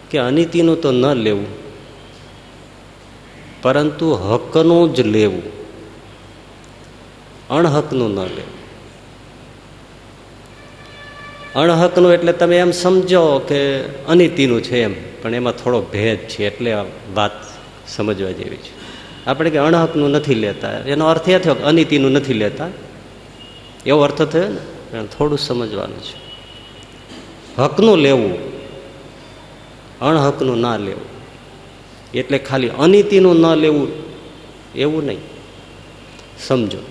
કે અનિતિનું તો ન લેવું, પરંતુ હકનું જ લેવું, અણહકનું ન લેવું. અણહકનું એટલે તમે એમ સમજો કે અનિતિનું છે એમ, પણ એમાં થોડો ભેદ છે, એટલે આ વાત સમજવા જેવી છે. આપણે કે અણહકનું નથી લેતા, એનો અર્થ એ થયો કે અનિતિનું નથી લેતા, એવો અર્થ થયો ને, થોડું સમજવાનું છે. હકનું લેવું, અણહકનું ના લેવું, એટલે ખાલી અનિતિનું ન લેવું એવું નહીં. સમજો,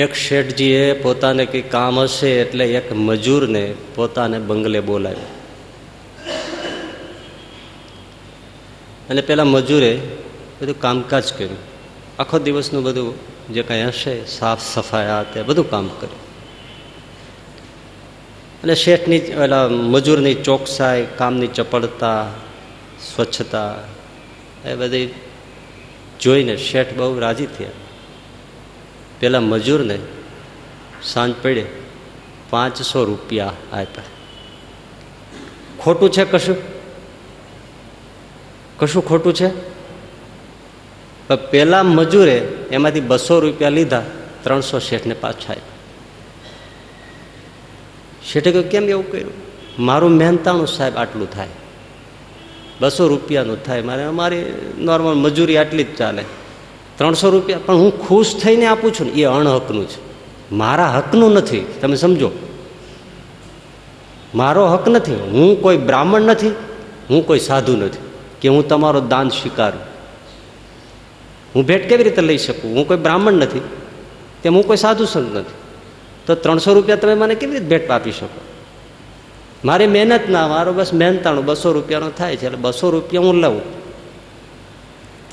એક શેઠજીએ પોતાને કંઈ કામ હશે એટલે એક મજૂરને પોતાને બંગલે બોલાવ્યો, અને પેલા મજૂરે બધું કામકાજ કર્યું, આખો દિવસનું બધું જે કાંઈ હશે સાફ સફાઈ આ તે બધું કામ કર્યું. અને શેઠની પેલા મજૂરની ચોકસાઈ, કામની ચપળતા, સ્વચ્છતા એ બધી જોઈને શેઠ બહુ રાજી થયા. પેલા મજૂરને સાંજ પડે 500 રૂપિયા આપ્યા. ખોટું છે કશું? કશું ખોટું છે? પેલા મજૂરે એમાંથી 200 રૂપિયા લીધા, 300 શેઠને પાછા આપ્યા. શેઠે કહ્યું કેમ એવું કર્યું? મારું મહેનતાણું સાહેબ આટલું થાય, 200 રૂપિયાનું થાય, મારી નોર્મલ મજૂરી આટલી જ ચાલે, 300 રૂપિયા પણ હું ખુશ થઈને આપું છું ને, એ અણહકનું છે, મારા હકનું નથી. તમે સમજો, મારો હક નથી. હું કોઈ બ્રાહ્મણ નથી, હું કોઈ સાધુ નથી કે હું તમારો દાન સ્વીકારું. હું ભેટ કેવી રીતે લઈ શકું? હું કોઈ બ્રાહ્મણ નથી, તેમ હું કોઈ સાધુ સંત નથી, તો 300 રૂપિયા તમે મને કેવી રીતે ભેટ આપી શકો? મારી મહેનત ના, મારો બસ મહેનતાણું 200 રૂપિયાનો થાય છે, એટલે 200 રૂપિયા હું લઉં,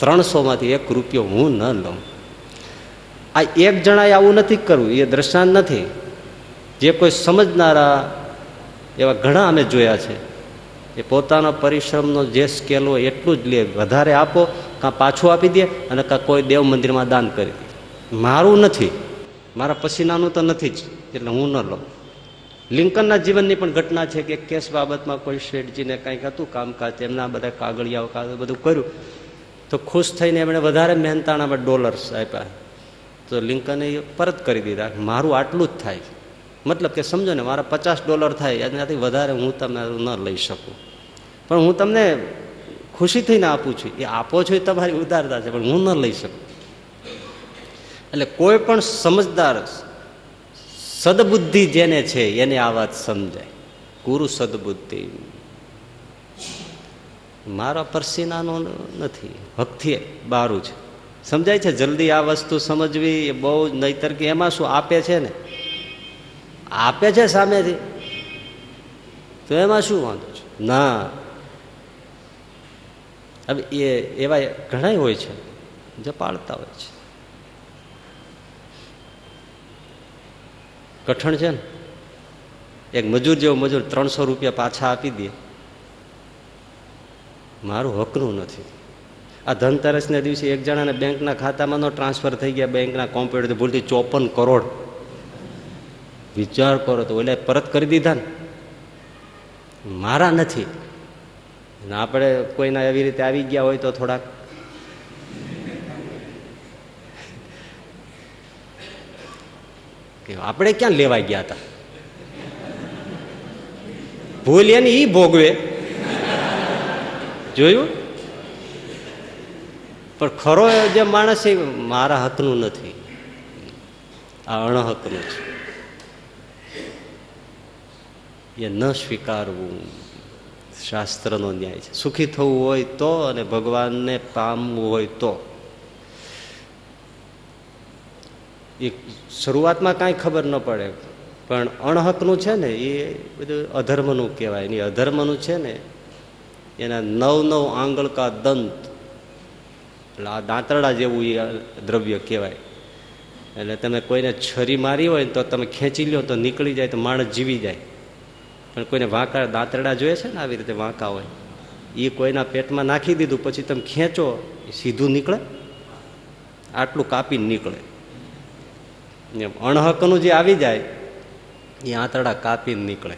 300માંથી 1 રૂપિયો હું ન લઉં. આ એક જણાએ આવું નથી કરવું, એ દ્રષ્ટાંત નથી. જે કોઈ સમજનારા એવા ઘણા અમે જોયા છે, એ પોતાના પરિશ્રમનો જે સ્કેલ હોય એટલું જ લે, વધારે આપો કાં પાછું આપી દે, અને કાં કોઈ દેવ મંદિરમાં દાન કરી દે. મારું નથી, મારા પસીનાનું તો નથી જ, એટલે હું ન લઉં. લિંકનના જીવનની પણ ઘટના છે કે એક કેસ બાબતમાં કોઈ શેઠજીને કંઈક હતું કામકાજ, એમના બધા કાગળિયાઓ બધું કર્યું, તો ખુશ થઈને એમણે વધારે મહેનતાણા ડોલર્સ આપ્યા, તો લિંકને એ પરત કરી દીધા. મારું આટલું જ થાય, મતલબ કે સમજો ને, મારા $50 થાય, એનાથી વધારે હું તમને ન લઈ શકું, પણ હું તમને ખુશી થઈને આપું છું. એ આપો છો એ તમારી ઉદારતા છે, પણ હું ન લઈ શકું. એટલે કોઈ પણ સમજદાર સદબુદ્ધિ જેને છે એને આ વાત સમજાય. ગુરુ સદબુદ્ધિ મારા પરસીનાનો નથી, હકથી બારું છે. સમજાય છે? જલ્દી આ વસ્તુ સમજવી એ બહુ નહીતર કે એમાં શું આપે છે ને, આપે છે સામેથી, તો એમાં શું વાંધો છે? ના, હવે એ એવા ઘણા હોય છે જે પાળતા હોય છે. કઠણ છે ને, એક મજૂર જેવો મજૂર 300 રૂપિયા પાછા આપી દે, મારું હકનું નથી. આ ધનતેરસના દિવસે એક જણાને બેંકના ખાતામાં ટ્રાન્સફર થઈ ગયા, બેંકના કોમ્પ્યુટર ભૂલથી 54 કરોડ. વિચાર કરો તો, એટલે પરત કરી દીધા ને, મારા નથી. આપણે કોઈના એવી રીતે આવી ગયા હોય તો થોડાક આપણે ક્યાં લેવા ગયા હતા, ભૂલ એની ઈ ભોગવે, જોયું? પણ ખરો જે માણસ એ મારા હકનું નથી, આ અણહકનું છે, એ ન સ્વીકારવું શાસ્ત્રનો ન્યાય છે. સુખી થવું હોય તો, અને ભગવાનને પામવું હોય તો. એ શરૂઆતમાં કાંઈ ખબર ન પડે, પણ અણહકનું છે ને એ બધું અધર્મનું કહેવાય. એ અધર્મનું છે ને એના 9 આંગળ કા દંત, એટલે આ દાંતરડા જેવું એ દ્રવ્ય કહેવાય. એટલે તમે કોઈને છરી મારી હોય તો તમે ખેંચી લો તો નીકળી જાય, તો માણસ જીવી જાય. પણ કોઈને વાંકા દાંતરડા જોઈએ છે ને, આવી રીતે વાંકા હોય, એ કોઈના પેટમાં નાખી દીધું પછી તમે ખેંચો, એ સીધું નીકળે? આટલું કાપીને નીકળે. અણહકનું જે આવી જાય એ આંતરડા કાપીને નીકળે.